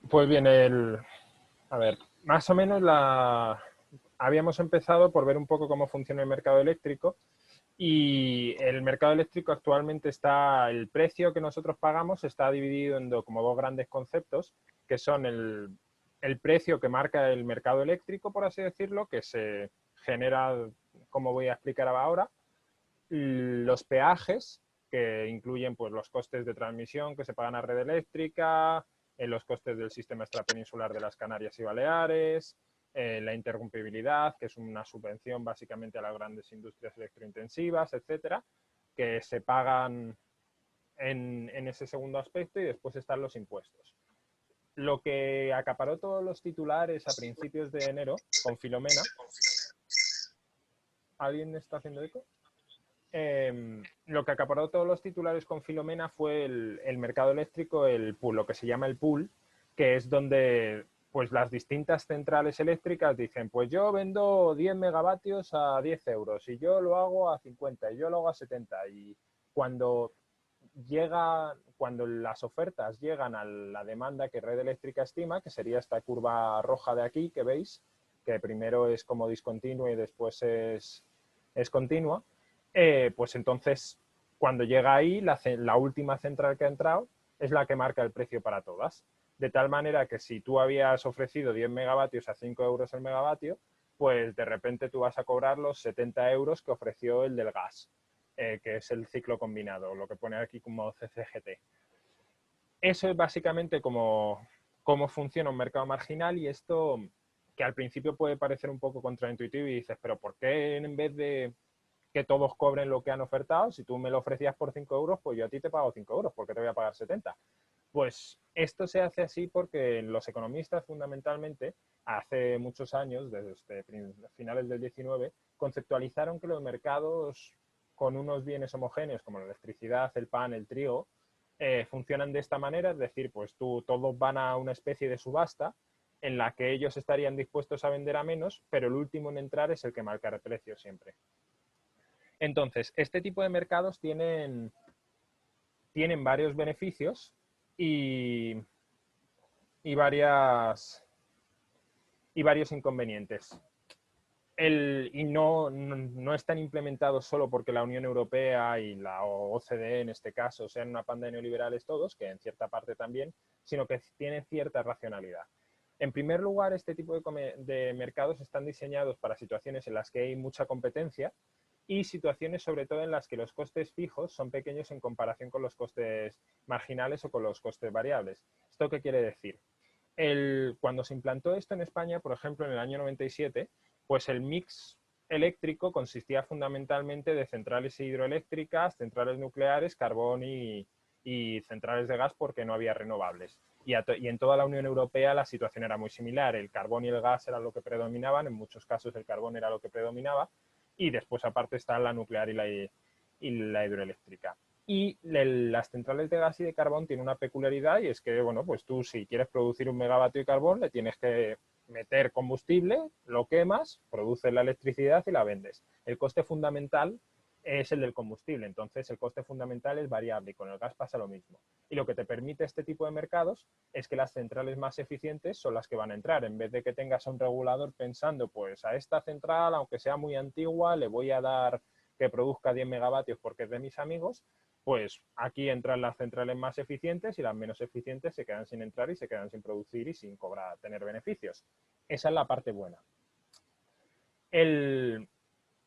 Pues bien, a ver, más o menos habíamos empezado por ver un poco cómo funciona el mercado eléctrico y el mercado eléctrico actualmente el precio que nosotros pagamos está dividido en como dos grandes conceptos, que son el precio que marca el mercado eléctrico, por así decirlo, que se genera, como voy a explicar ahora, los peajes, que incluyen pues, los costes de transmisión que se pagan a red eléctrica, los costes del sistema extrapeninsular de las Canarias y Baleares, la interrumpibilidad, que es una subvención básicamente a las grandes industrias electrointensivas, etcétera, que se pagan en ese segundo aspecto, y después están los impuestos. Lo que acaparó todos los titulares a principios de enero con Filomena. ¿Alguien está haciendo eco? Lo que acaparó todos los titulares con Filomena fue el mercado eléctrico, el pool, lo que se llama el pool, que es donde pues las distintas centrales eléctricas dicen, pues yo vendo 10 megavatios a 10 euros y yo lo hago a 50 y yo lo hago a 70. Y cuando cuando las ofertas llegan a la demanda que Red Eléctrica estima, que sería esta curva roja de aquí que veis, que primero es como discontinua y después es continua, pues entonces cuando llega ahí, la última central que ha entrado es la que marca el precio para todas. De tal manera que si tú habías ofrecido 10 megavatios a 5 euros el megavatio, pues de repente tú vas a cobrar los 70 euros que ofreció el del gas, que es el ciclo combinado, lo que pone aquí como CCGT. Eso es básicamente cómo funciona un mercado marginal, y esto que al principio puede parecer un poco contraintuitivo y dices, pero ¿por qué en vez de que todos cobren lo que han ofertado? Si tú me lo ofrecías por 5 euros, pues yo a ti te pago 5 euros, porque te voy a pagar 70. Pues esto se hace así porque los economistas fundamentalmente, hace muchos años, desde finales del 19, conceptualizaron que los mercados con unos bienes homogéneos como la electricidad, el pan, el trigo, funcionan de esta manera, es decir, pues todos van a una especie de subasta en la que ellos estarían dispuestos a vender a menos, pero el último en entrar es el que marca el precio siempre. Entonces, este tipo de mercados tienen varios beneficios y, y, y varios inconvenientes. No están implementados solo porque la Unión Europea y la OCDE en este caso sean una panda de neoliberales todos, que en cierta parte también, sino que tienen cierta racionalidad. En primer lugar, este tipo de mercados están diseñados para situaciones en las que hay mucha competencia y situaciones sobre todo en las que los costes fijos son pequeños en comparación con los costes marginales o con los costes variables. ¿Esto qué quiere decir? Cuando se implantó esto en España, por ejemplo, en el año 97, pues el mix eléctrico consistía fundamentalmente de centrales hidroeléctricas, centrales nucleares, carbón y centrales de gas, porque no había renovables. Y en toda la Unión Europea la situación era muy similar. El carbón y el gas eran lo que predominaban, en muchos casos el carbón era lo que predominaba, y después aparte está la nuclear y la hidroeléctrica. Y las centrales de gas y de carbón tienen una peculiaridad, y es que, bueno, pues tú si quieres producir un megavatio de carbón le tienes que meter combustible, lo quemas, produces la electricidad y la vendes. El coste fundamental es el del combustible, entonces el coste fundamental es variable, y con el gas pasa lo mismo. Y lo que te permite este tipo de mercados es que las centrales más eficientes son las que van a entrar, en vez de que tengas a un regulador pensando, pues a esta central, aunque sea muy antigua, le voy a dar que produzca 10 megavatios porque es de mis amigos. Pues aquí entran las centrales más eficientes y las menos eficientes se quedan sin entrar y se quedan sin producir y sin tener beneficios. Esa es la parte buena. El,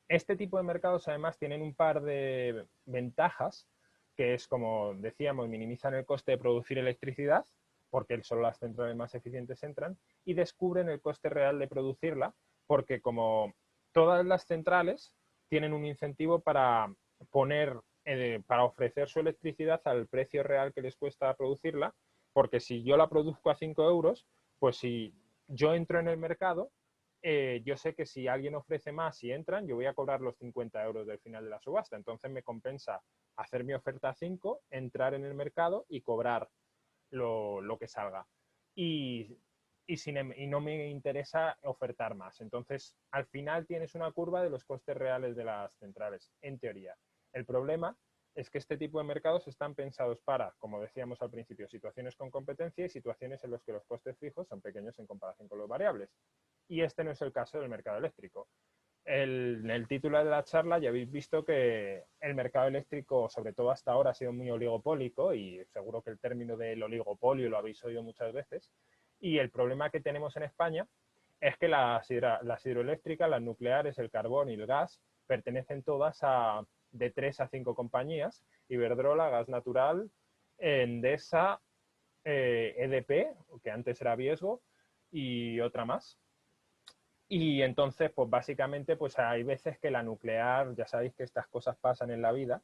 este tipo de mercados además tienen un par de ventajas, que es, como decíamos, minimizan el coste de producir electricidad, porque solo las centrales más eficientes entran, y descubren el coste real de producirla, porque como todas las centrales tienen un incentivo para ofrecer su electricidad al precio real que les cuesta producirla, porque si yo la produzco a 5 euros, pues si yo entro en el mercado, yo sé que si alguien ofrece más y entran, yo voy a cobrar los 50 euros del final de la subasta. Entonces me compensa hacer mi oferta a 5, entrar en el mercado y cobrar lo que salga. Y, y no me interesa ofertar más. Entonces, al final tienes una curva de los costes reales de las centrales, en teoría. El problema es que este tipo de mercados están pensados para, como decíamos al principio, situaciones con competencia y situaciones en las que los costes fijos son pequeños en comparación con los variables. Y este no es el caso del mercado eléctrico. En el título de la charla ya habéis visto que el mercado eléctrico, sobre todo hasta ahora, ha sido muy oligopólico y seguro que el término del oligopolio lo habéis oído muchas veces. Y el problema que tenemos en España es que las hidroeléctricas, las nucleares, el carbón y el gas pertenecen todas a de 3 a 5 compañías: Iberdrola, Gas Natural, Endesa, EDP, que antes era Viesgo, y otra más. Y entonces, pues básicamente, pues hay veces que la nuclear, ya sabéis que estas cosas pasan en la vida,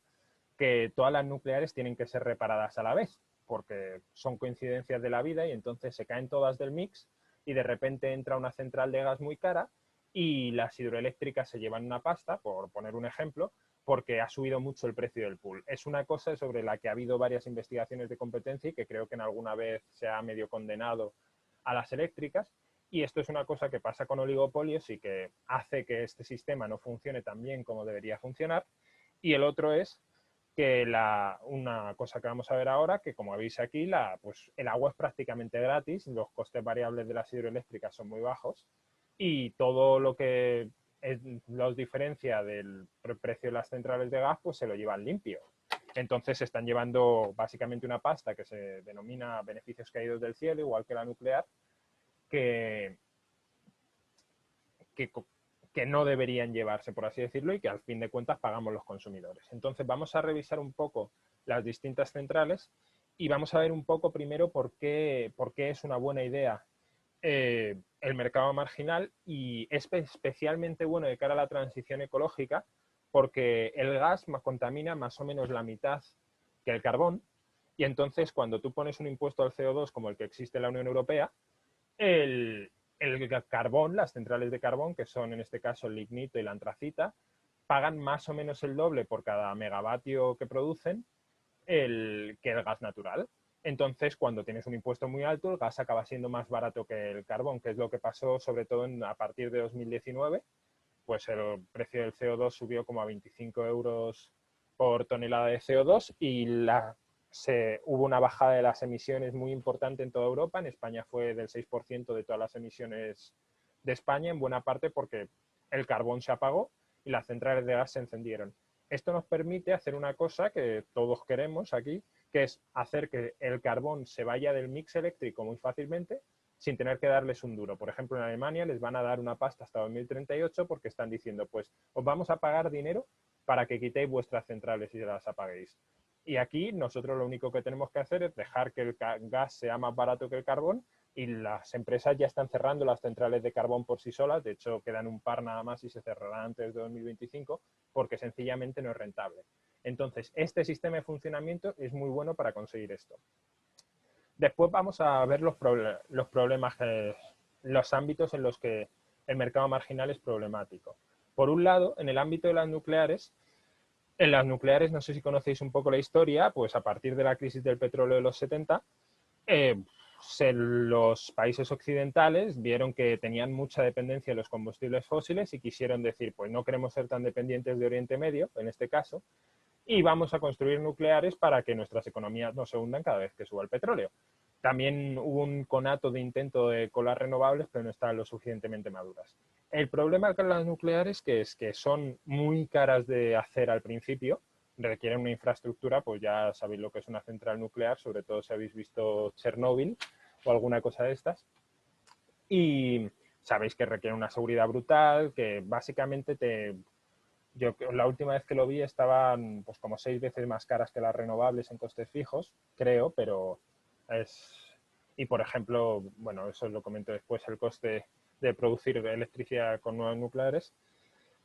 que todas las nucleares tienen que ser reparadas a la vez, porque son coincidencias de la vida y entonces se caen todas del mix y de repente entra una central de gas muy cara y las hidroeléctricas se llevan una pasta, por poner un ejemplo, porque ha subido mucho el precio del pool. Es una cosa sobre la que ha habido varias investigaciones de competencia y que creo que en alguna vez se ha medio condenado a las eléctricas. Y esto es una cosa que pasa con oligopolios y que hace que este sistema no funcione tan bien como debería funcionar. Y el otro es que una cosa que vamos a ver ahora, que como veis aquí, pues el agua es prácticamente gratis, los costes variables de las hidroeléctricas son muy bajos y todo lo que los diferencia del precio de las centrales de gas, pues se lo llevan limpio. Entonces se están llevando básicamente una pasta que se denomina beneficios caídos del cielo, igual que la nuclear, que, que, que no deberían llevarse, por así decirlo, y que al fin de cuentas pagamos los consumidores. Entonces vamos a revisar un poco las distintas centrales y vamos a ver un poco primero por qué es una buena idea el mercado marginal, y es especialmente bueno de cara a la transición ecológica porque el gas contamina más o menos la mitad que el carbón, y entonces cuando tú pones un impuesto al CO2 como el que existe en la Unión Europea, el, carbón, las centrales de carbón, que son en este caso el lignito y la antracita, pagan más o menos el doble por cada megavatio que producen que el gas natural. Entonces, cuando tienes un impuesto muy alto, el gas acaba siendo más barato que el carbón, que es lo que pasó sobre todo a partir de 2019. Pues el precio del CO2 subió como a 25 euros por tonelada de CO2 y hubo una bajada de las emisiones muy importante en toda Europa. En España fue del 6% de todas las emisiones de España, en buena parte porque el carbón se apagó y las centrales de gas se encendieron. Esto nos permite hacer una cosa que todos queremos aquí, que es hacer que el carbón se vaya del mix eléctrico muy fácilmente sin tener que darles un duro. Por ejemplo, en Alemania les van a dar una pasta hasta 2038 porque están diciendo, pues os vamos a pagar dinero para que quitéis vuestras centrales y las apaguéis. Y aquí nosotros lo único que tenemos que hacer es dejar que el gas sea más barato que el carbón, y las empresas ya están cerrando las centrales de carbón por sí solas. De hecho, quedan un par nada más y se cerrarán antes de 2025 porque sencillamente no es rentable. Entonces, este sistema de funcionamiento es muy bueno para conseguir esto. Después vamos a ver los problemas, los ámbitos en los que el mercado marginal es problemático. Por un lado, en el ámbito de las nucleares, en las nucleares, no sé si conocéis un poco la historia, pues a partir de la crisis del petróleo de los 70, los países occidentales vieron que tenían mucha dependencia de los combustibles fósiles y quisieron decir, pues no queremos ser tan dependientes de Oriente Medio, en este caso, y vamos a construir nucleares para que nuestras economías no se hundan cada vez que suba el petróleo. También hubo un conato de intento de colar renovables, pero no estaban lo suficientemente maduras. El problema con las nucleares es que son muy caras de hacer al principio, requieren una infraestructura, pues ya sabéis lo que es una central nuclear, sobre todo si habéis visto Chernóbil o alguna cosa de estas. Y sabéis que requiere una seguridad brutal, que básicamente yo la última vez que lo vi estaban pues como 6 veces más caras que las renovables en costes fijos, creo, pero es... Y por ejemplo, bueno, eso lo comento después, el coste de producir electricidad con nuevas nucleares.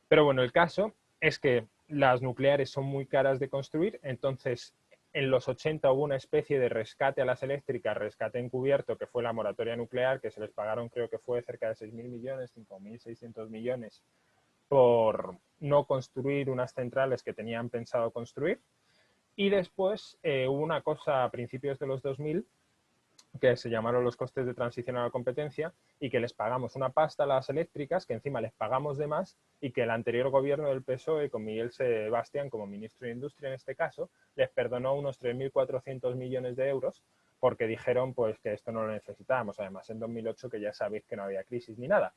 Pero bueno, el caso es que las nucleares son muy caras de construir, entonces en los 80 hubo una especie de rescate a las eléctricas, rescate encubierto, que fue la moratoria nuclear, que se les pagaron, creo que fue cerca de 6.000 millones, 5.600 millones por no construir unas centrales que tenían pensado construir. Y después hubo una cosa a principios de los 2000 que se llamaron los costes de transición a la competencia, y que les pagamos una pasta a las eléctricas, que encima les pagamos de más, y que el anterior gobierno del PSOE, con Miguel Sebastián como ministro de Industria en este caso, les perdonó unos 3.400 millones de euros porque dijeron pues que esto no lo necesitábamos, además en 2008 que ya sabéis que no había crisis ni nada.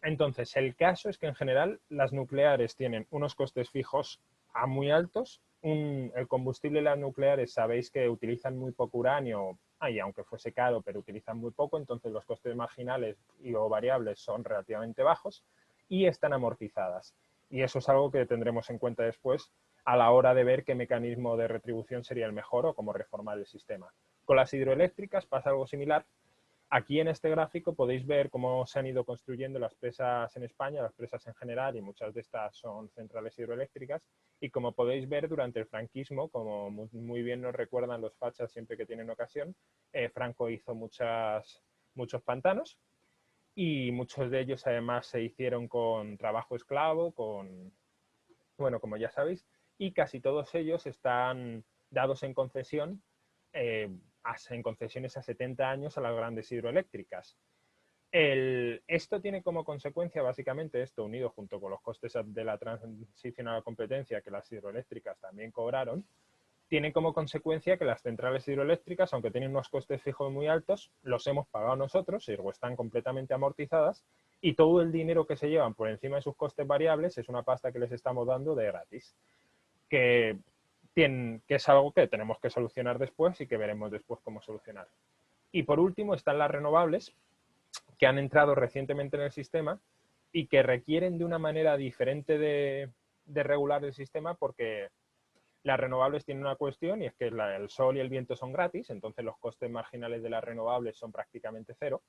Entonces, el caso es que en general las nucleares tienen unos costes fijos a muy altos. El combustible de las nucleares sabéis que utilizan muy poco uranio, y aunque fuese caro, pero utilizan muy poco, entonces los costes marginales y o variables son relativamente bajos y están amortizadas. Y eso es algo que tendremos en cuenta después a la hora de ver qué mecanismo de retribución sería el mejor o cómo reformar el sistema. Con las hidroeléctricas pasa algo similar. Aquí en este gráfico podéis ver cómo se han ido construyendo las presas en España, las presas en general, y muchas de estas son centrales hidroeléctricas. Y como podéis ver, durante el franquismo, como muy bien nos recuerdan los fachas siempre que tienen ocasión, Franco hizo muchos pantanos, y muchos de ellos además se hicieron con trabajo esclavo, bueno, como ya sabéis, y casi todos ellos están dados eh, en concesiones a 70 años a las grandes hidroeléctricas. Esto tiene como consecuencia, básicamente, esto unido junto con los costes de la transición a la competencia que las hidroeléctricas también cobraron, tiene como consecuencia que las centrales hidroeléctricas, aunque tienen unos costes fijos muy altos, los hemos pagado nosotros, y están completamente amortizadas, y todo el dinero que se llevan por encima de sus costes variables es una pasta que les estamos dando de gratis, que, que es algo que tenemos que solucionar después y que veremos después cómo solucionar. Y por último están las renovables, que han entrado recientemente en el sistema y que requieren de una manera diferente de regular el sistema, porque las renovables tienen una cuestión, y es que el sol y el viento son gratis, entonces los costes marginales de las renovables son prácticamente cero,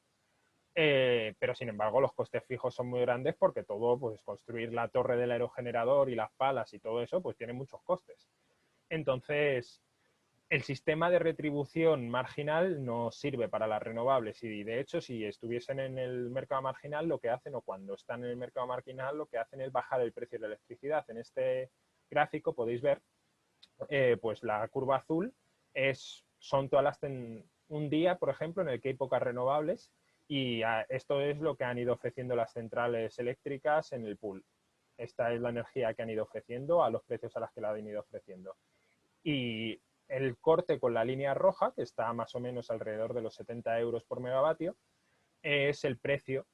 pero sin embargo los costes fijos son muy grandes porque todo, pues construir la torre del aerogenerador y las palas y todo eso, pues tiene muchos costes. Entonces, el sistema de retribución marginal no sirve para las renovables, y de hecho si estuviesen en el mercado marginal lo que hacen, o cuando están en el mercado marginal, lo que hacen es bajar el precio de la electricidad. En este gráfico podéis ver pues la curva azul son todas un día, por ejemplo, en el que hay pocas renovables, y esto es lo que han ido ofreciendo las centrales eléctricas en el pool. Esta es la energía que han ido ofreciendo a los precios a los que la han ido ofreciendo. Y el corte con la línea roja, que está más o menos alrededor de los 70 euros por megavatio, es el precio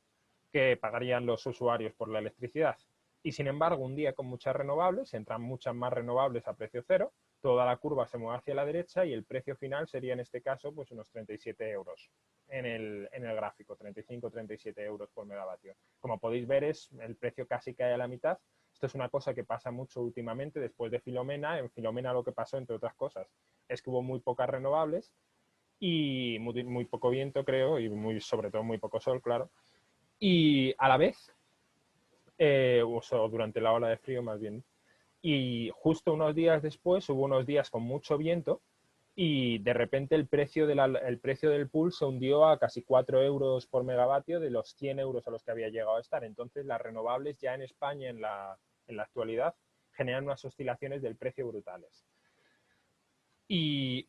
que pagarían los usuarios por la electricidad. Y sin embargo, un día con muchas renovables, entran muchas más renovables a precio cero, toda la curva se mueve hacia la derecha y el precio final sería en este caso pues unos 37 euros en el gráfico, 35-37 euros por megavatio. Como podéis ver, el precio casi cae a la mitad. Esto es una cosa que pasa mucho últimamente después de Filomena. En Filomena lo que pasó, entre otras cosas, es que hubo muy pocas renovables y muy poco viento, creo, y sobre todo muy poco sol, claro. Y a la vez, o durante la ola de frío más bien, y justo unos días después hubo unos días con mucho viento, y de repente el precio del pool se hundió a casi 4 euros por megavatio de los 100 euros a los que había llegado a estar. Entonces las renovables ya en España en la actualidad generan unas oscilaciones del precio brutales. Y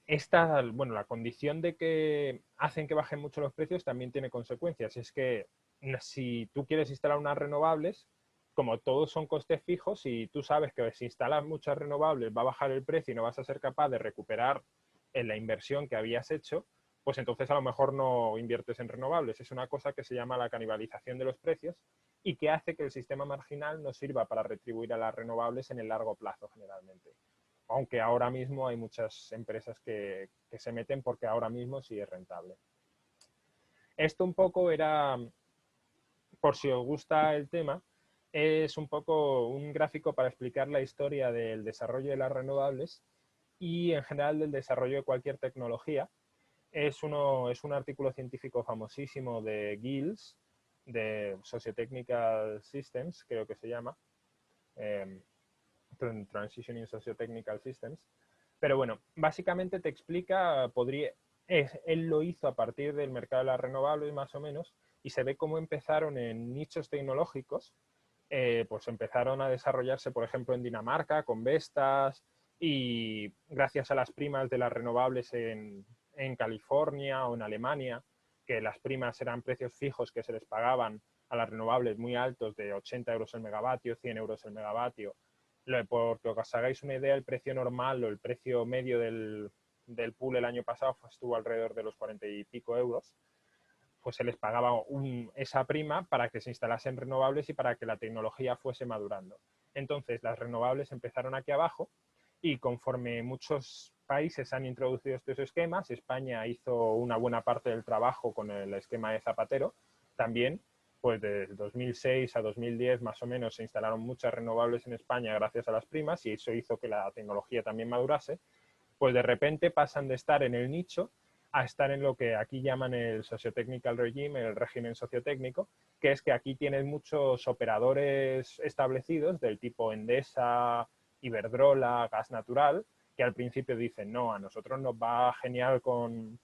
bueno, la condición de que hacen que bajen mucho los precios también tiene consecuencias. Es que si tú quieres instalar unas renovables, como todos son costes fijos, y tú sabes que si instalas muchas renovables va a bajar el precio y no vas a ser capaz de recuperar en la inversión que habías hecho, pues entonces a lo mejor no inviertes en renovables. Es una cosa que se llama la canibalización de los precios, y que hace que el sistema marginal no sirva para retribuir a las renovables en el largo plazo generalmente. Aunque ahora mismo hay muchas empresas que se meten porque ahora mismo sí es rentable. Esto un poco era, por si os gusta el tema, es un poco un gráfico para explicar la historia del desarrollo de las renovables y en general del desarrollo de cualquier tecnología. Es un artículo científico famosísimo de Giles, de Sociotechnical Systems, creo que se llama, Transitioning Sociotechnical Systems. Pero bueno, básicamente te explica, él lo hizo a partir del mercado de las renovables más o menos, y se ve cómo empezaron en nichos tecnológicos, pues empezaron a desarrollarse, por ejemplo, en Dinamarca con Vestas, y gracias a las primas de las renovables en California o en Alemania, que las primas eran precios fijos que se les pagaban a las renovables muy altos, de 80 euros el megavatio, 100 euros el megavatio. Porque os hagáis una idea, el precio normal o el precio medio del pool el año pasado estuvo alrededor de los 40 y pico euros. Pues se les pagaba esa prima para que se instalasen renovables y para que la tecnología fuese madurando. Entonces las renovables empezaron aquí abajo y conforme muchos países han introducido estos esquemas, España hizo una buena parte del trabajo con el esquema de Zapatero. También, pues de 2006 a 2010 más o menos se instalaron muchas renovables en España gracias a las primas y eso hizo que la tecnología también madurase. Pues de repente pasan de estar en el nicho a estar en lo que aquí llaman el socio-technical regime, el régimen sociotécnico, que es que aquí tienes muchos operadores establecidos del tipo Endesa, Iberdrola, gas natural, que al principio dicen, no, a nosotros nos va genial con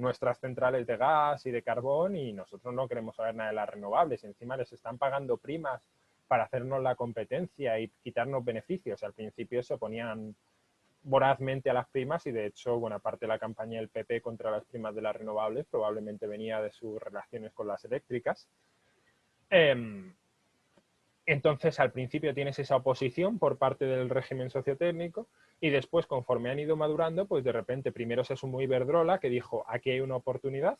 nuestras centrales de gas y de carbón y nosotros no queremos saber nada de las renovables. Encima les están pagando primas para hacernos la competencia y quitarnos beneficios. Al principio se oponían vorazmente a las primas y de hecho buena parte de la campaña del PP contra las primas de las renovables probablemente venía de sus relaciones con las eléctricas. Entonces al principio tienes esa oposición por parte del régimen sociotécnico y después conforme han ido madurando pues de repente primero se sumó Iberdrola que dijo aquí hay una oportunidad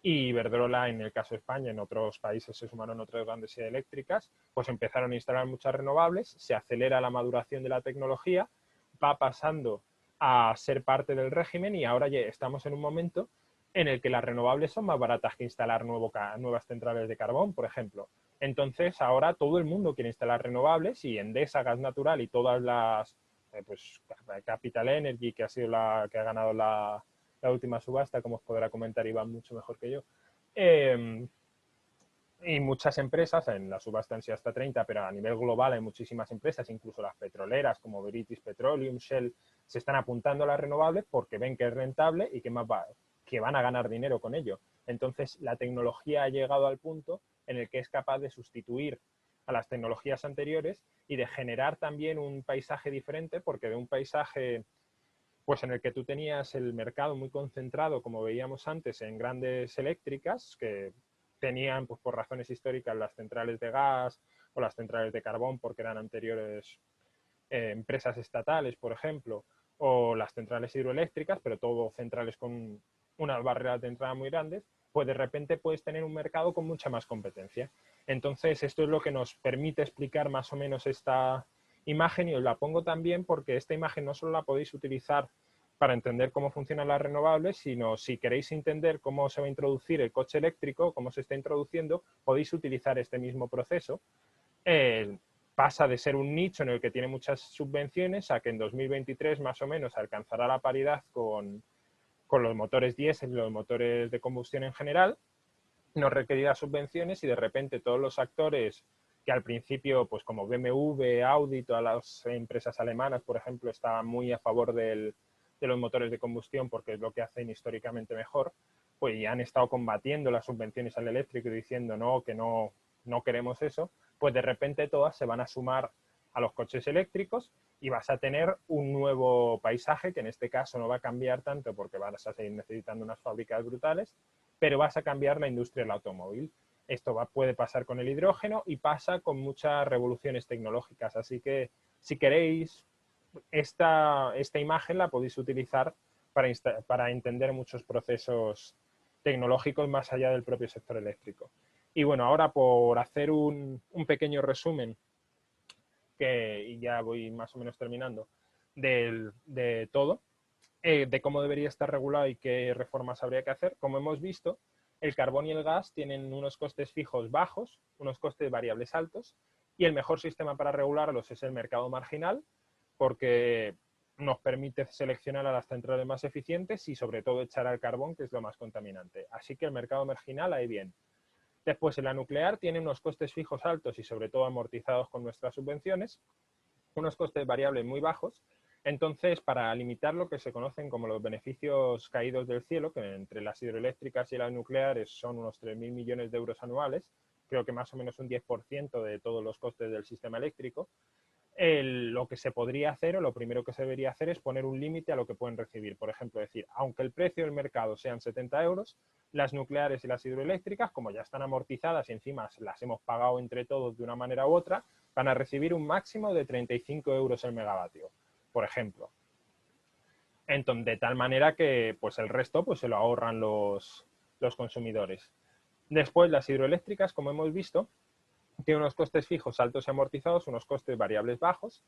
y Iberdrola en el caso de España, en otros países se sumaron otras grandes eléctricas, pues empezaron a instalar muchas renovables, se acelera la maduración de la tecnología, va pasando a ser parte del régimen y ahora ya estamos en un momento en el que las renovables son más baratas que instalar nuevas centrales de carbón, por ejemplo. Entonces ahora todo el mundo quiere instalar renovables y Endesa, Gas Natural y todas las, pues Capital Energy, que ha sido la que ha ganado la última subasta, como os podrá comentar Iván mucho mejor que yo, y muchas empresas, en la subasta en sí hasta 30, pero a nivel global hay muchísimas empresas, incluso las petroleras como British Petroleum, Shell, se están apuntando a las renovables porque ven que es rentable y que van a ganar dinero con ello. Entonces, la tecnología ha llegado al punto en el que es capaz de sustituir a las tecnologías anteriores y de generar también un paisaje diferente, porque de un paisaje pues en el que tú tenías el mercado muy concentrado, como veíamos antes, en grandes eléctricas que tenían, pues por razones históricas, las centrales de gas o las centrales de carbón porque eran anteriores empresas estatales, por ejemplo, o las centrales hidroeléctricas, pero todo centrales con unas barreras de entrada muy grandes, pues de repente puedes tener un mercado con mucha más competencia. Entonces, esto es lo que nos permite explicar más o menos esta imagen y os la pongo también porque esta imagen no solo la podéis utilizar para entender cómo funcionan las renovables, sino si queréis entender cómo se va a introducir el coche eléctrico, cómo se está introduciendo, podéis utilizar este mismo proceso. Pasa de ser un nicho en el que tiene muchas subvenciones a que en 2023 más o menos alcanzará la paridad con los motores diésel y los motores de combustión en general, no requerirá subvenciones y de repente todos los actores que al principio, pues como BMW, Audi, todas las empresas alemanas, por ejemplo, estaban muy a favor de los motores de combustión porque es lo que hacen históricamente mejor, pues ya han estado combatiendo las subvenciones al eléctrico y diciendo no, que no queremos eso, pues de repente todas se van a sumar a los coches eléctricos y vas a tener un nuevo paisaje que en este caso no va a cambiar tanto porque vas a seguir necesitando unas fábricas brutales, pero vas a cambiar la industria del automóvil. Esto puede pasar con el hidrógeno y pasa con muchas revoluciones tecnológicas. Así que si queréis, esta imagen la podéis utilizar para entender muchos procesos tecnológicos más allá del propio sector eléctrico. Y bueno, ahora por hacer un pequeño resumen, y ya voy más o menos terminando, de todo, de cómo debería estar regulado y qué reformas habría que hacer. Como hemos visto, el carbón y el gas tienen unos costes fijos bajos, unos costes variables altos, y el mejor sistema para regularlos es el mercado marginal, porque nos permite seleccionar a las centrales más eficientes y sobre todo echar al carbón, que es lo más contaminante. Así que el mercado marginal ahí bien. Después, la nuclear tiene unos costes fijos altos y sobre todo amortizados con nuestras subvenciones, unos costes variables muy bajos. Entonces, para limitar lo que se conocen como los beneficios caídos del cielo, que entre las hidroeléctricas y las nucleares son unos 3.000 millones de euros anuales, creo que más o menos un 10% de todos los costes del sistema eléctrico, lo que se podría hacer o lo primero que se debería hacer es poner un límite a lo que pueden recibir. Por ejemplo, decir, aunque el precio del mercado sean 70 euros, las nucleares y las hidroeléctricas, como ya están amortizadas y encima las hemos pagado entre todos de una manera u otra, van a recibir un máximo de 35 euros el megavatio, por ejemplo. Entonces, de tal manera que pues el resto pues, se lo ahorran los consumidores. Después, las hidroeléctricas, como hemos visto, tienen unos costes fijos altos y amortizados, unos costes variables bajos,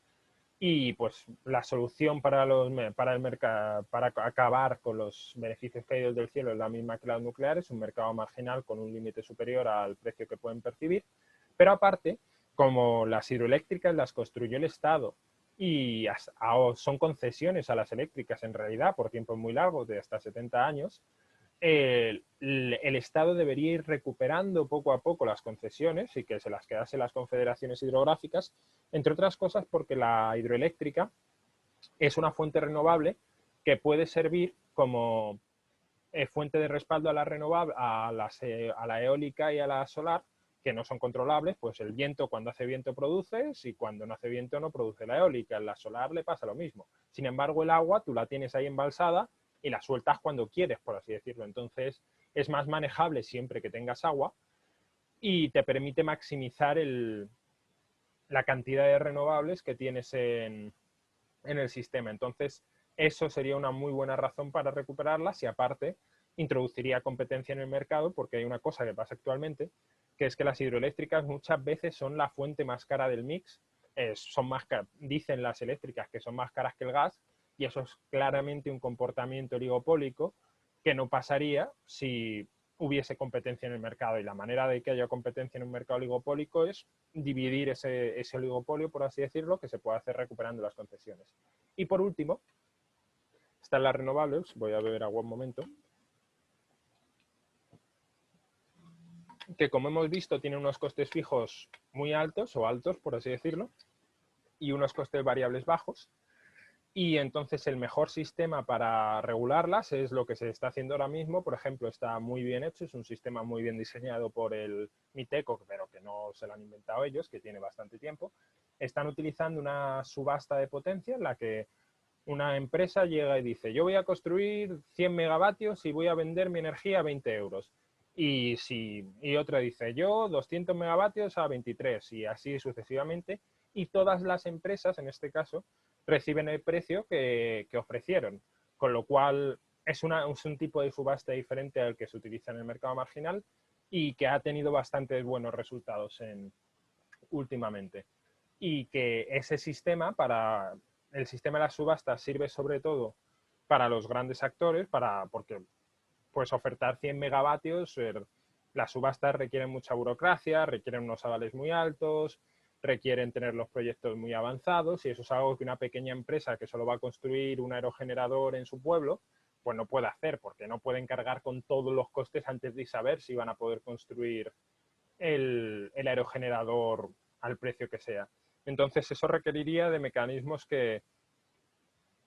y pues la solución para el mercado, para acabar con los beneficios caídos del cielo es la misma que las nucleares, un mercado marginal con un límite superior al precio que pueden percibir, pero aparte, como las hidroeléctricas las construyó el Estado y son concesiones a las eléctricas en realidad por tiempos muy largos, de hasta 70 años, el Estado debería ir recuperando poco a poco las concesiones y que se las quedase las confederaciones hidrográficas, entre otras cosas porque la hidroeléctrica es una fuente renovable que puede servir como fuente de respaldo a la renovable, a la eólica y a la solar, que no son controlables, pues el viento cuando hace viento produce, y cuando no hace viento no produce la eólica. En la solar le pasa lo mismo. Sin embargo, el agua tú la tienes ahí embalsada y la sueltas cuando quieres, por así decirlo. Entonces es más manejable siempre que tengas agua y te permite maximizar la cantidad de renovables que tienes en el sistema. Entonces, eso sería una muy buena razón para recuperarlas y aparte introduciría competencia en el mercado porque hay una cosa que pasa actualmente, que es que las hidroeléctricas muchas veces son la fuente más cara del mix, son más dicen las eléctricas que son más caras que el gas y eso es claramente un comportamiento oligopólico que no pasaría si hubiese competencia en el mercado y la manera de que haya competencia en un mercado oligopólico es dividir ese oligopolio, por así decirlo, que se puede hacer recuperando las concesiones. Y por último, están las renovables, voy a beber agua un momento, que como hemos visto tienen unos costes fijos muy altos o altos, por así decirlo, y unos costes variables bajos. Y entonces el mejor sistema para regularlas es lo que se está haciendo ahora mismo. Por ejemplo, está muy bien hecho, es un sistema muy bien diseñado por el MITECO, pero que no se lo han inventado ellos, que tiene bastante tiempo. Están utilizando una subasta de potencia en la que una empresa llega y dice, yo voy a construir 100 megavatios y voy a vender mi energía a 20 euros. Y otra dice, yo 200 megavatios a 23 y así sucesivamente. Y todas las empresas, en este caso, reciben el precio que ofrecieron. Con lo cual es un tipo de subasta diferente al que se utiliza en el mercado marginal y que ha tenido bastantes buenos resultados últimamente. Y que ese sistema, el sistema de las subastas sirve sobre todo para los grandes actores, porque pues ofertar 100 megavatios, las subastas requieren mucha burocracia, requieren unos avales muy altos, requieren tener los proyectos muy avanzados y eso es algo que una pequeña empresa que solo va a construir un aerogenerador en su pueblo, pues no puede hacer porque no pueden cargar con todos los costes antes de saber si van a poder construir el aerogenerador al precio que sea. Entonces eso requeriría de mecanismos que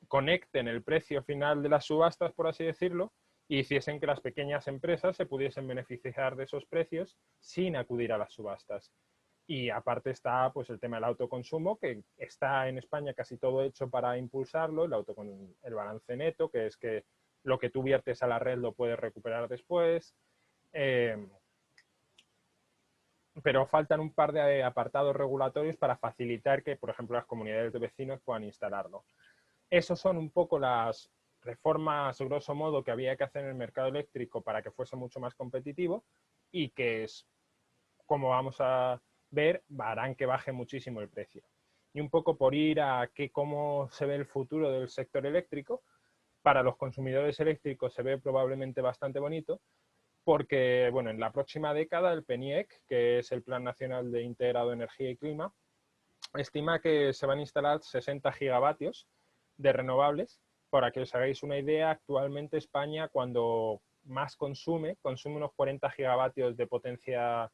conecten el precio final de las subastas, por así decirlo, y hiciesen que las pequeñas empresas se pudiesen beneficiar de esos precios sin acudir a las subastas. Y aparte está pues el tema del autoconsumo, que está en España casi todo hecho para impulsarlo, el balance neto, que es que lo que tú viertes a la red lo puedes recuperar después. Pero faltan un par de apartados regulatorios para facilitar que, por ejemplo, las comunidades de vecinos puedan instalarlo. Esos son un poco las reformas, grosso modo, que había que hacer en el mercado eléctrico para que fuese mucho más competitivo y que, como vamos a ver, harán que baje muchísimo el precio. Y un poco por ir a cómo se ve el futuro del sector eléctrico, para los consumidores eléctricos se ve probablemente bastante bonito, porque bueno, en la próxima década el PNIEC, que es el Plan Nacional de Integrado de Energía y Clima, estima que se van a instalar 60 gigavatios de renovables. Para que os hagáis una idea, actualmente España, cuando más consume unos 40 gigavatios de potencia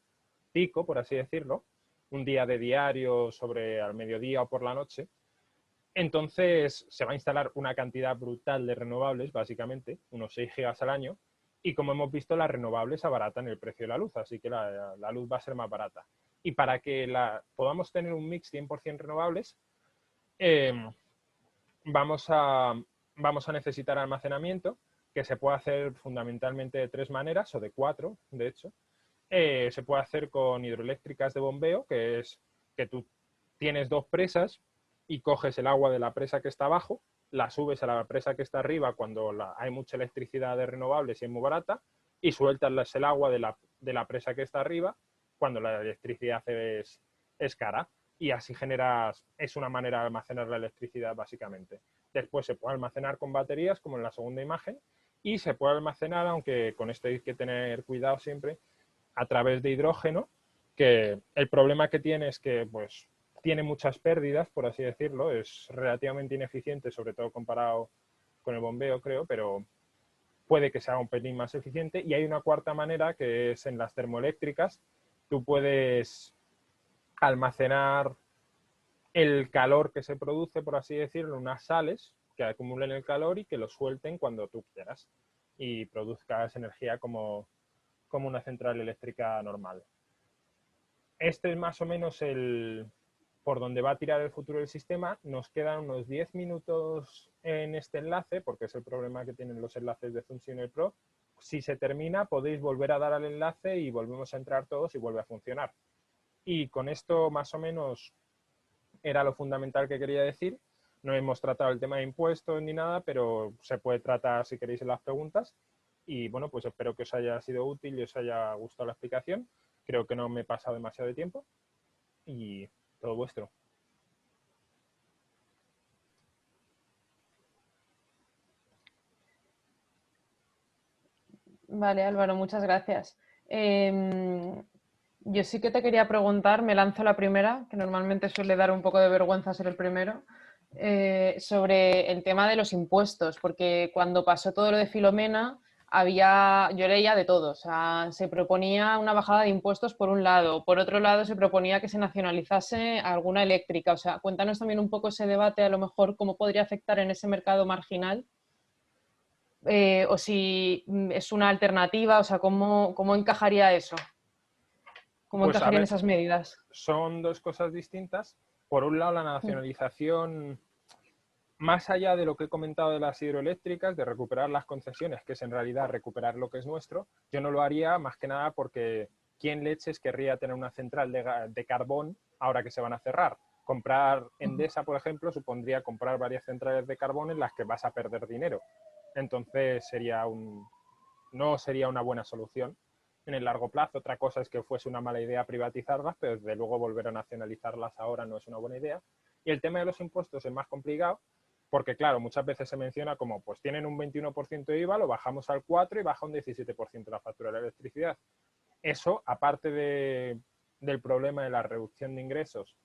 pico, por así decirlo, un día de diario sobre al mediodía o por la noche. Entonces se va a instalar una cantidad brutal de renovables, básicamente, unos 6 gigas al año, y como hemos visto, las renovables abaratan el precio de la luz, así que la luz va a ser más barata. Y para que podamos tener un mix 100% renovables, eh, vamos a, vamos a necesitar almacenamiento, que se puede hacer fundamentalmente de 3 maneras, o de 4, de hecho. Se puede hacer con hidroeléctricas de bombeo, que es que tú tienes 2 presas y coges el agua de la presa que está abajo, la subes a la presa que está arriba cuando hay mucha electricidad de renovables y es muy barata, y sueltas el agua de la presa que está arriba cuando la electricidad es cara. Y así generas, es una manera de almacenar la electricidad básicamente. Después se puede almacenar con baterías, como en la segunda imagen, y se puede almacenar, aunque con esto hay que tener cuidado siempre, a través de hidrógeno, que el problema que tiene es que pues, tiene muchas pérdidas, por así decirlo, es relativamente ineficiente, sobre todo comparado con el bombeo, creo, pero puede que sea un pelín más eficiente. Y hay una cuarta manera, que es en las termoeléctricas. Tú puedes almacenar el calor que se produce, por así decirlo, en unas sales que acumulen el calor y que lo suelten cuando tú quieras y produzcas energía como una central eléctrica normal. Este es más o menos por donde va a tirar el futuro del sistema. Nos quedan unos 10 minutos en este enlace, porque es el problema que tienen los enlaces de Zoom Tuner Pro. Si se termina, podéis volver a dar al enlace y volvemos a entrar todos y vuelve a funcionar. Y con esto más o menos era lo fundamental que quería decir. No hemos tratado el tema de impuestos ni nada, pero se puede tratar si queréis en las preguntas. Y bueno, pues espero que os haya sido útil y os haya gustado la explicación. Creo que no me he pasado demasiado de tiempo y todo vuestro. Vale, Álvaro, muchas gracias. Yo sí que te quería preguntar, me lanzo la primera, que normalmente suele dar un poco de vergüenza ser el primero, sobre el tema de los impuestos, porque cuando pasó todo lo de Filomena, yo leía de todo, o sea, se proponía una bajada de impuestos por un lado, por otro lado se proponía que se nacionalizase alguna eléctrica, o sea, cuéntanos también un poco ese debate, a lo mejor cómo podría afectar en ese mercado marginal o si es una alternativa, o sea, ¿cómo encajaría eso? ¿Cómo Pues a encajarían ver, esas medidas? son dos cosas distintas. Por un lado, la nacionalización, más allá de lo que he comentado de las hidroeléctricas, de recuperar las concesiones, que es en realidad recuperar lo que es nuestro, yo no lo haría más que nada porque ¿quién leches querría tener una central de carbón ahora que se van a cerrar? Comprar Endesa, por ejemplo, supondría comprar varias centrales de carbón en las que vas a perder dinero. Entonces no sería una buena solución en el largo plazo. Otra cosa es que fuese una mala idea privatizarlas, pero desde luego volver a nacionalizarlas ahora no es una buena idea. Y el tema de los impuestos es más complicado porque, claro, muchas veces se menciona como, pues tienen un 21% de IVA, lo bajamos al 4% y baja un 17% la factura de la electricidad. Eso, aparte del problema de la reducción de ingresos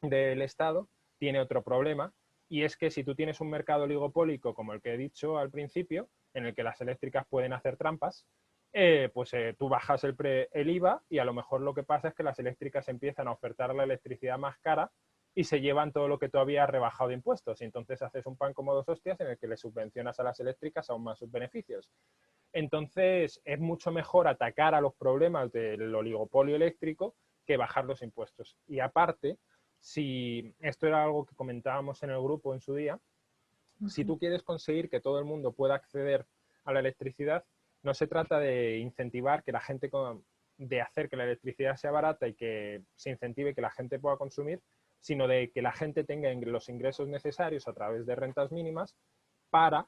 del Estado, tiene otro problema, y es que si tú tienes un mercado oligopólico como el que he dicho al principio, en el que las eléctricas pueden hacer trampas, tú bajas el IVA y a lo mejor lo que pasa es que las eléctricas empiezan a ofertar la electricidad más cara y se llevan todo lo que tú habías rebajado de impuestos. Y entonces haces un pan como dos hostias en el que le subvencionas a las eléctricas aún más sus beneficios. Entonces es mucho mejor atacar a los problemas del oligopolio eléctrico que bajar los impuestos. Y aparte, si esto era algo que comentábamos en el grupo en su día, si tú quieres conseguir que todo el mundo pueda acceder a la electricidad, no se trata de incentivar que la gente, de hacer que la electricidad sea barata y que se incentive que la gente pueda consumir, sino de que la gente tenga los ingresos necesarios a través de rentas mínimas para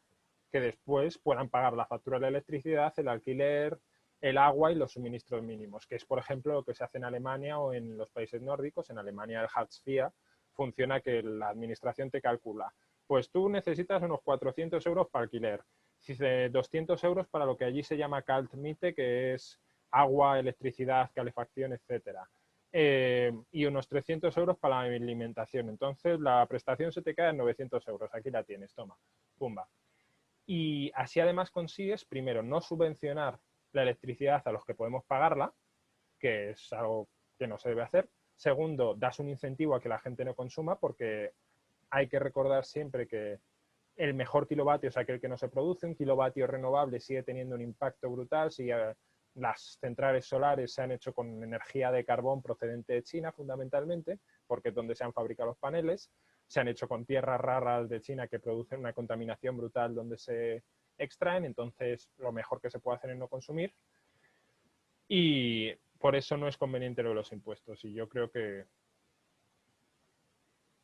que después puedan pagar la factura de la electricidad, el alquiler, el agua y los suministros mínimos, que es, por ejemplo, lo que se hace en Alemania o en los países nórdicos. En Alemania el Hartz IV funciona que la administración te calcula, pues tú necesitas unos 400 euros para alquiler, 200 euros para lo que allí se llama Kaltmiete, que es agua, electricidad, calefacción, etcétera. Y unos 300 euros para la alimentación. Entonces la prestación se te queda en 900 euros. Aquí la tienes, toma, pumba. Y así además consigues, primero, no subvencionar la electricidad a los que podemos pagarla, que es algo que no se debe hacer. Segundo, das un incentivo a que la gente no consuma, porque hay que recordar siempre que el mejor kilovatio es aquel que no se produce. Un kilovatio renovable sigue teniendo un impacto brutal, sigue las centrales solares se han hecho con energía de carbón procedente de China, fundamentalmente, porque es donde se han fabricado los paneles. Se han hecho con tierras raras de China que producen una contaminación brutal donde se extraen, entonces lo mejor que se puede hacer es no consumir. Y por eso no es conveniente lo de los impuestos. Y yo creo que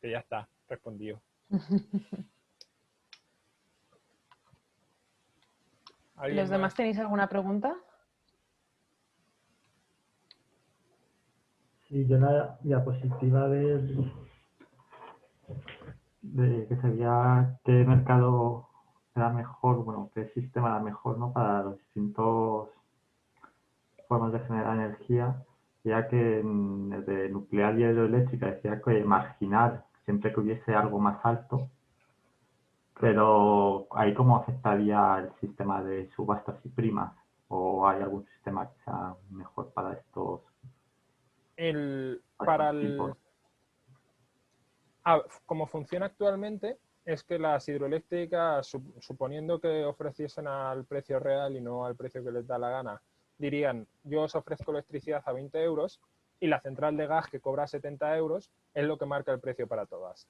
ya está respondido. ¿Los demás tenéis alguna pregunta? Sí, yo la diapositiva de que se veía qué mercado era mejor, bueno, qué sistema era mejor, ¿no? Para los distintos formas de generar energía, ya que desde nuclear y hidroeléctrica decía que marginal, siempre que hubiese algo más alto, pero ahí cómo afectaría el sistema de subastas y primas, o hay algún sistema que sea mejor para estos tipos. Como funciona actualmente es que las hidroeléctricas, suponiendo que ofreciesen al precio real y no al precio que les da la gana, dirían, yo os ofrezco electricidad a 20 euros y la central de gas que cobra 70 euros es lo que marca el precio para todas.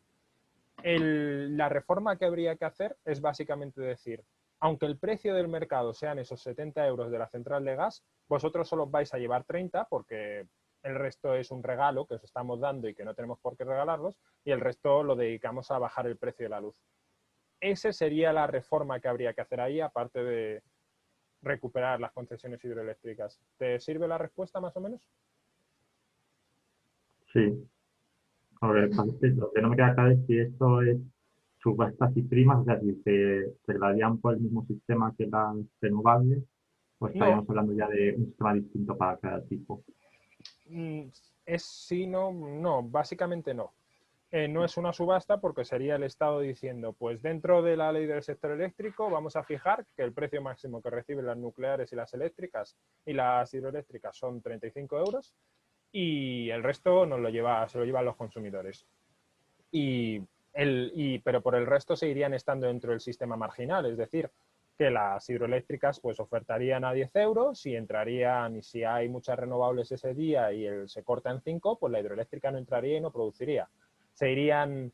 La reforma que habría que hacer es básicamente decir, aunque el precio del mercado sean esos 70 euros de la central de gas, vosotros solo vais a llevar 30 porque el resto es un regalo que os estamos dando y que no tenemos por qué regalarlos, y el resto lo dedicamos a bajar el precio de la luz. Esa sería la reforma que habría que hacer ahí, aparte de recuperar las concesiones hidroeléctricas. ¿Te sirve la respuesta más o menos? Sí. Lo que no me queda claro es si esto es subastas y primas, o sea, si se graduarían por el mismo sistema que las renovables, o No, estaríamos hablando ya de un sistema distinto para cada tipo. es sí, no, no, básicamente no. No es una subasta porque sería el Estado diciendo, pues dentro de la ley del sector eléctrico vamos a fijar que el precio máximo que reciben las nucleares y las eléctricas y las hidroeléctricas son 35 euros y el resto se lo llevan los consumidores. Pero por el resto seguirían estando dentro del sistema marginal, es decir, que las hidroeléctricas pues ofertarían a 10 euros y entrarían, y si hay muchas renovables ese día y se corta en 5, pues la hidroeléctrica no entraría y no produciría. Seguirían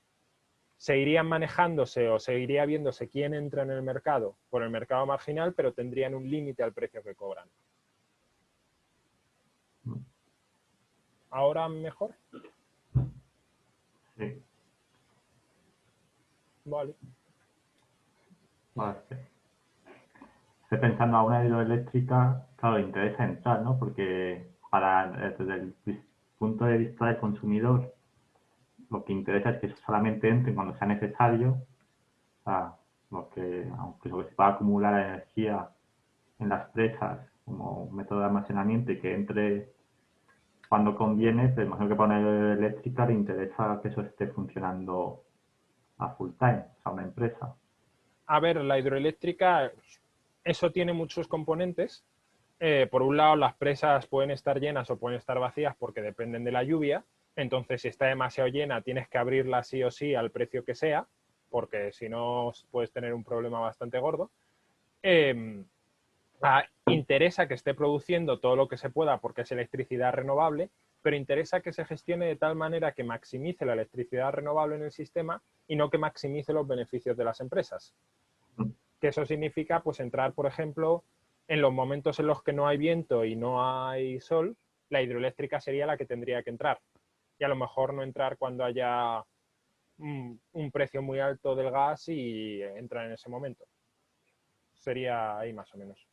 manejándose o seguiría viéndose quién entra en el mercado por el mercado marginal, pero tendrían un límite al precio que cobran. ¿Ahora mejor? Sí. Vale. Vale. Estoy pensando a una hidroeléctrica, claro, le interesa entrar, ¿no? Porque desde el punto de vista del consumidor, lo que interesa es que solamente entre cuando sea necesario, o sea, aunque lo que se pueda acumular la energía en las presas como método de almacenamiento y que entre cuando conviene, pero imagino que para una eléctrica le interesa que eso esté funcionando a full time, o sea, una empresa. A ver, la hidroeléctrica, eso tiene muchos componentes. Por un lado, las presas pueden estar llenas o pueden estar vacías porque dependen de la lluvia. Entonces, si está demasiado llena, tienes que abrirla sí o sí al precio que sea, porque si no puedes tener un problema bastante gordo. Interesa que esté produciendo todo lo que se pueda porque es electricidad renovable, pero interesa que se gestione de tal manera que maximice la electricidad renovable en el sistema y no que maximice los beneficios de las empresas. Que eso significa pues entrar, por ejemplo, en los momentos en los que no hay viento y no hay sol, la hidroeléctrica sería la que tendría que entrar. Y a lo mejor no entrar cuando haya un precio muy alto del gas y entrar en ese momento. Sería ahí más o menos.